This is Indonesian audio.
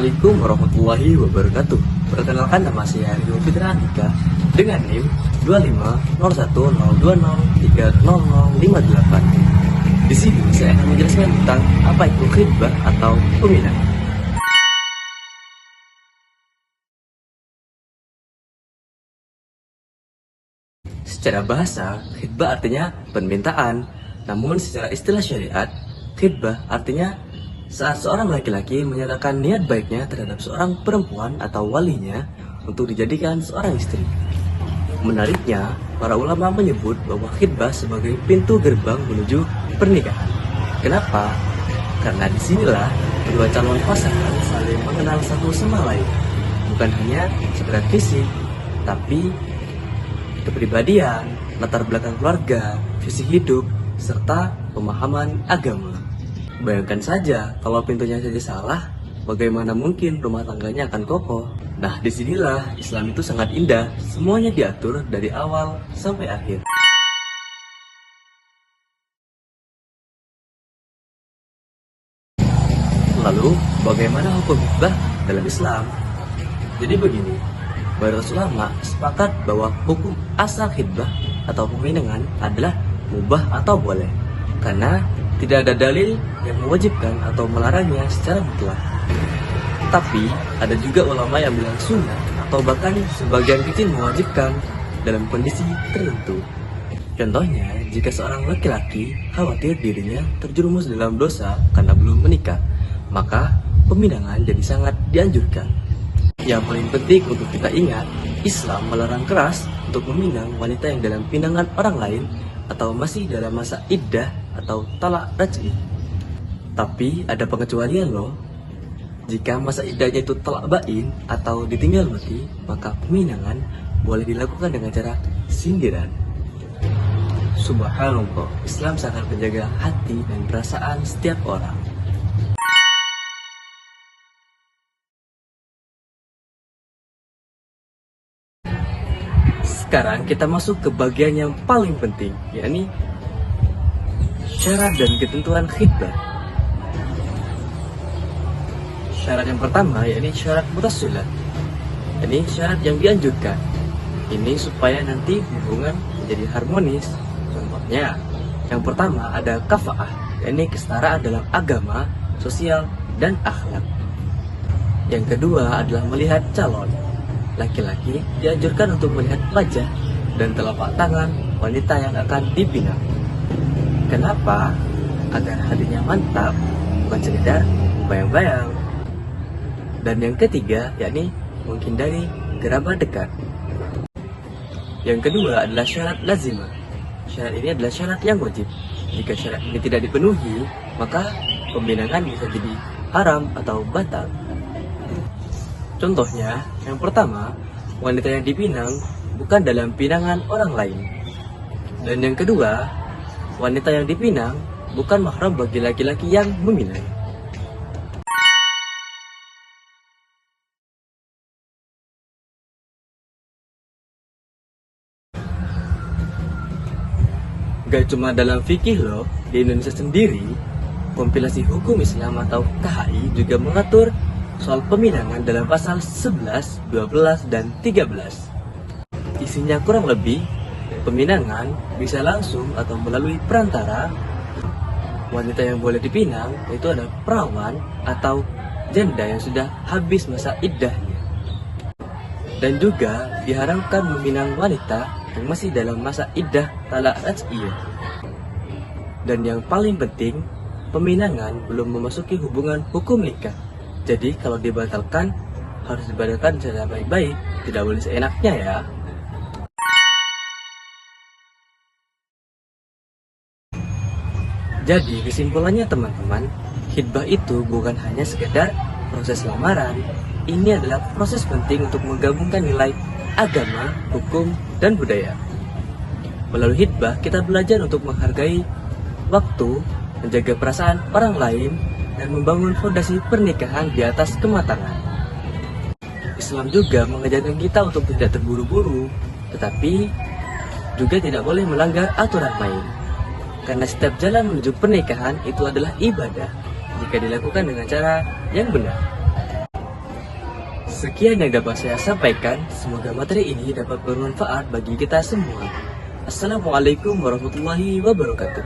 Assalamualaikum warahmatullahi wabarakatuh. Perkenalkan, nama saya Rio Fitra Andika dengan NIM 250102030058. Di sini saya akan menjelaskan tentang apa itu khitbah atau pembinaan. Secara bahasa, khitbah artinya permintaan. Namun secara istilah syariat, khitbah artinya saat seorang laki-laki menyatakan niat baiknya terhadap seorang perempuan atau walinya untuk dijadikan seorang istri. Menariknya, para ulama menyebut bahwa khitbah sebagai pintu gerbang menuju pernikahan. Kenapa? Karena disinilah kedua calon pasangan saling mengenal satu sama lain. Bukan hanya sekedar fisik, tapi kepribadian, latar belakang keluarga, visi hidup, serta pemahaman agama. Bayangkan saja, kalau pintunya saja salah, bagaimana mungkin rumah tangganya akan kokoh? Nah, disinilah Islam itu sangat indah. Semuanya diatur dari awal sampai akhir. Lalu, bagaimana hukum khitbah dalam Islam? Jadi begini, para ulama sepakat bahwa hukum asal khitbah atau peminangan adalah mubah atau boleh, karena tidak ada dalil yang mewajibkan atau melarangnya secara mutlak. Tapi ada juga ulama yang bilang sunnah atau bahkan sebagian kecil mewajibkan dalam kondisi tertentu. Contohnya, jika seorang laki-laki khawatir dirinya terjerumus dalam dosa karena belum menikah, maka peminangan jadi sangat dianjurkan. Yang paling penting untuk kita ingat, Islam melarang keras untuk meminang wanita yang dalam pinangan orang lain atau masih dalam masa iddah atau talak raj'i. Tapi ada pengecualian loh. Jika masa iddahnya itu talak bain atau ditinggal mati, maka peminangan boleh dilakukan dengan cara sindiran. Subhanallah, Islam sangat menjaga hati dan perasaan setiap orang. Sekarang kita masuk ke bagian yang paling penting, yakni syarat dan ketentuan khitbah. Syarat yang pertama yakni syarat mutasilah. Ini syarat yang dianjurkan. Ini supaya nanti hubungan menjadi harmonis. Contohnya, yang pertama ada kafaah, yakni kesetaraan dalam agama, sosial, dan akhlak. Yang kedua adalah melihat calon. Laki-laki dianjurkan untuk melihat wajah dan telapak tangan wanita yang akan dipinang. Kenapa? Agar hatinya mantap, bukan sekedar bayang-bayang. Dan yang ketiga, yakni menghindari kerabat dekat. Yang kedua adalah syarat lazimah. Syarat ini adalah syarat yang wajib. Jika syarat ini tidak dipenuhi, maka peminangan bisa jadi haram atau batal. Contohnya, yang pertama, wanita yang dipinang bukan dalam pinangan orang lain. Dan yang kedua, wanita yang dipinang bukan mahram bagi laki-laki yang meminang. Gak cuma dalam fikih loh, di Indonesia sendiri, kompilasi hukum Islam atau KHI juga mengatur soal peminangan dalam pasal 11, 12, dan 13. Isinya kurang lebih, peminangan bisa langsung atau melalui perantara. Wanita yang boleh dipinang itu adalah perawan atau janda yang sudah habis masa iddahnya. Dan juga diharamkan meminang wanita yang masih dalam masa iddah talak raj'iyah. Dan yang paling penting, peminangan belum memasuki hubungan hukum nikah. Jadi kalau dibatalkan, harus dibatalkan secara baik-baik, tidak boleh seenaknya ya. Jadi kesimpulannya teman-teman, khitbah itu bukan hanya sekedar proses lamaran. Ini adalah proses penting untuk menggabungkan nilai agama, hukum, dan budaya. Melalui khitbah, kita belajar untuk menghargai waktu, menjaga perasaan orang lain, dan membangun fondasi pernikahan di atas kematangan. Islam juga mengajarkan kita untuk tidak terburu-buru, tetapi juga tidak boleh melanggar aturan main. Karena setiap jalan menuju pernikahan itu adalah ibadah jika dilakukan dengan cara yang benar. Sekian yang dapat saya sampaikan. Semoga materi ini dapat bermanfaat bagi kita semua. Assalamualaikum warahmatullahi wabarakatuh.